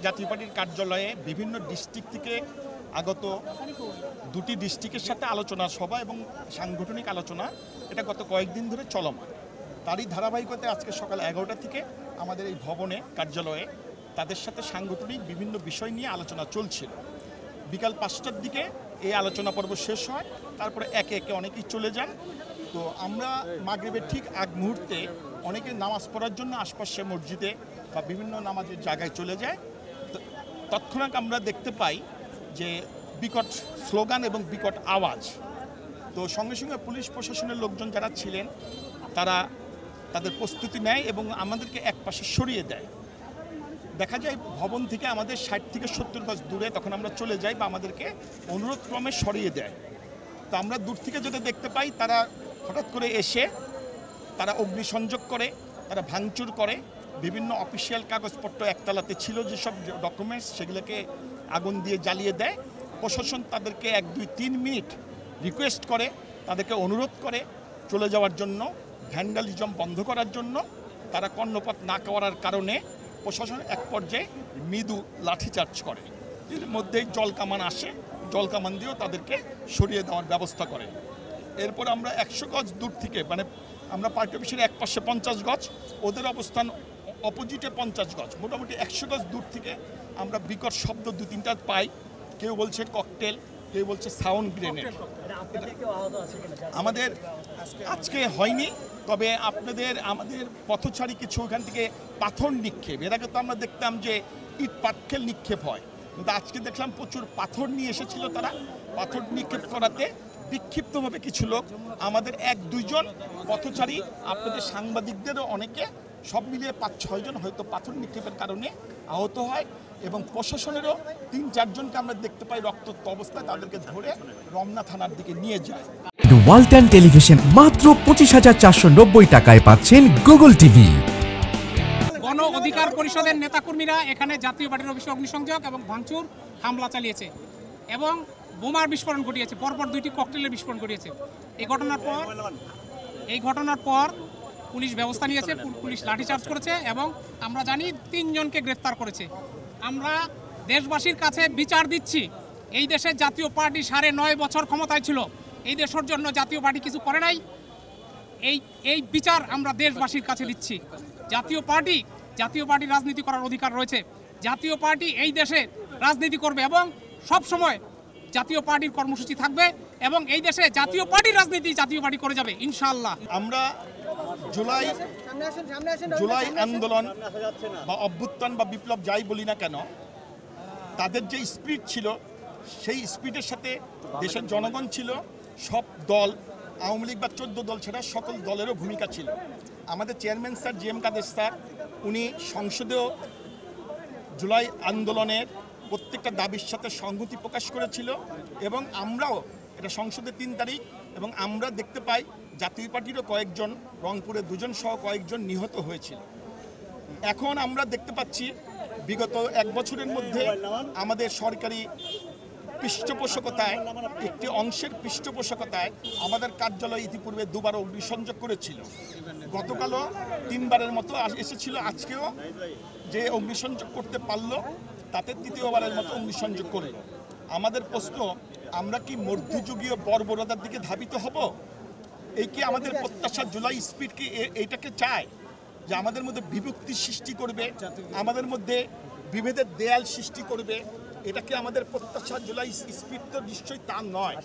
জাতীয় পার্টির কার্যালয়ে বিভিন্ন ডিস্ট্রিক্ট থেকে আগত দুটি ডিস্ট্রিক্টের সাথে আলোচনা সভা এবং সাংগঠনিক আলোচনা এটা গত কয়েকদিন ধরে চলমান। তারই ধারাবাহিকতায় আজকে সকাল 11টা থেকে আমাদের এই ভবনে কার্যালয়ে তাদের সাথে সাংগঠনিক বিভিন্ন বিষয় নিয়ে আলোচনা চলছিল। বিকাল 5টার দিকে এই আলোচনা পর্ব শেষ হয়, তারপরে একে একে অনেকেই চলে যান। তো আমরা মাগরিবের ঠিক আগ মুহূর্তে অনেকে নামাজ পড়ার জন্য আশপাশে মসজিদে বা বিভিন্ন নামাজের জায়গায় চলে যায়। তৎক্ষণাৎ আমরা দেখতে পাই যে বিকট স্লোগান এবং বিকট আওয়াজ। তো সঙ্গে সঙ্গে পুলিশ প্রশাসনের লোকজন যারা ছিলেন তারা তাদের প্রস্তুতি নেয় এবং আমাদেরকে একপাশে সরিয়ে দেয়। দেখা যায় ভবন থেকে আমাদের 60 থেকে 70 গজ দূরে, তখন আমরা চলে যাই বা আমাদেরকে অনুরোধক্রমে সরিয়ে দেয়। তো আমরা দূর থেকে যেটা দেখতে পাই, তারা হঠাৎ করে এসে তারা অগ্নিসংযোগ করে, তারা ভাঙচুর করে, বিভিন্ন অফিসিয়াল কাগজপত্র একতলাতে ছিল যেসব ডকুমেন্টস সেগুলোকে আগুন দিয়ে জ্বালিয়ে দেয়। প্রশাসন তাদেরকে 1, 2, 3 মিনিট রিকোয়েস্ট করে, তাদেরকে অনুরোধ করে চলে যাওয়ার জন্য, ভ্যান্ডালিজম বন্ধ করার জন্য। তারা কর্ণপাত না করার কারণে প্রশাসন এক পর্যায়ে মৃদু লাঠিচার্জ করে। এর মধ্যেই জল কামান আসে, জল কামান দিয়েও তাদেরকে সরিয়ে দেওয়ার ব্যবস্থা করে। এরপর আমরা 100 গজ দূর থেকে, মানে আমরা পার্টি অফিসের এক পাশে 50 গজ, ওদের অবস্থান অপোজিটে 50 গজ, মোটামুটি 100 গজ দূর থেকে আমরা বিকট শব্দ 2-3টা পাই। কেউ বলছে ককটেল, কেউ বলছে সাউন্ড গ্রেনেড। আমাদের আজকে হয়নি, তবে আমাদের পথচারী কিছু ওখান থেকে পাথর নিক্ষেপ, এর আগে তো আমরা দেখতাম যে ইট পাটকেল নিক্ষেপ হয়, কিন্তু আজকে দেখলাম প্রচুর পাথর নিয়ে এসেছিল। তারা পাথর নিক্ষেপ করাতে বিক্ষিপ্তভাবে কিছু লোক, আমাদের 1-2 জন পথচারী, আপনাদের সাংবাদিকদেরও অনেকে, সব মিলিয়ে 5-6 জন হয়তো পাথর নিক্ষেপের কারণে আহত হয়। এবং প্রশাসনেরও 3-4 জনকে আমরা দেখতে পাই রক্তাক্ত অবস্থায়, তাদেরকে ধরে রমনা থানার দিকে নিয়ে যায়। ওয়ালটন টেলিভিশন মাত্র 25,490 টাকায় পাচ্ছেন গুগল টিভি। গণ অধিকার পরিষদের নেতাকর্মীরা এখানে জাতীয় পার্টির অফিসে অগ্নিসংযোগ এবং ভাঙচুর হামলা চালিয়েছে এবং বোমার বিস্ফোরণ ঘটিয়েছে, পরপর 2টি ককটেলের বিস্ফোরণ ঘটিয়েছে। এই ঘটনার পর পুলিশ ব্যবস্থা নিয়েছে, পুলিশ লাঠিচার্জ করেছে এবং আমরা জানি 3 জনকে গ্রেফতার করেছে। আমরা দেশবাসীর কাছে বিচার দিচ্ছি। এই দেশে জাতীয় পার্টি 9.5 বছর ক্ষমতায় ছিল, এই দেশের জন্য জাতীয় পার্টি কিছু করে নাই। এই বিচার আমরা দেশবাসীর কাছে দিচ্ছি। জাতীয় পার্টি রাজনীতি করার অধিকার রয়েছে। জাতীয় পার্টি এই দেশে রাজনীতি করবে এবং সব সময় জাতীয় পার্টির কর্মসূচি থাকবে এবং এই দেশে জাতীয় পার্টির রাজনীতি জাতীয় পার্টি করে যাবে ইনশাআল্লাহ। আমরা জুলাই আন্দোলন বা অভ্যুত্থান বা বিপ্লব যাই বলি না কেন, তাদের যে স্পিরিট ছিল সেই স্পিরিটের সাথে দেশের জনগণ ছিল, সব দল, আওয়ামী লীগ বা 14 দল ছাড়া সকল দলেরও ভূমিকা ছিল। আমাদের চেয়ারম্যান স্যার জি এম কাদের স্যার, উনি সংসদেও জুলাই আন্দোলনের প্রত্যেকটা দাবির সাথে সংহতি প্রকাশ করেছিল এবং আমরাও এটা সংসদে 3 তারিখ, এবং আমরা দেখতে পাই জাতীয় পার্টিরও কয়েকজন, রংপুরে 2 জন সহ কয়েকজন নিহত হয়েছিল। এখন আমরা দেখতে পাচ্ছি বিগত 1 বছরের মধ্যে আমাদের সরকারি পৃষ্ঠপোষকতায়, একটি অংশের পৃষ্ঠপোষকতায় আমাদের কার্যালয় ইতিপূর্বে 2বার অগ্নিসংযোগ করেছিল। গতকালও 3 বারের মতো এসেছিল, আজকেও যে অগ্নিসংযোগ করতে পারলো তাতে 3য়বারের মতো অগ্নিসংযোগ করলো। আমাদের প্রশ্ন, আমরা কি মধ্যযুগীয় বর্বরতার দিকে ধাবিত হব? এই কি আমাদের প্রত্যাশা? জুলাই স্পিড কি এইটাকে চায় যে আমাদের মধ্যে বিভক্তি সৃষ্টি করবে, আমাদের মধ্যে বিভেদের দেয়াল সৃষ্টি করবে? এটা কি আমাদের প্রত্যাশা? জুলাই স্পিড তো নিশ্চয়ই তা নয়।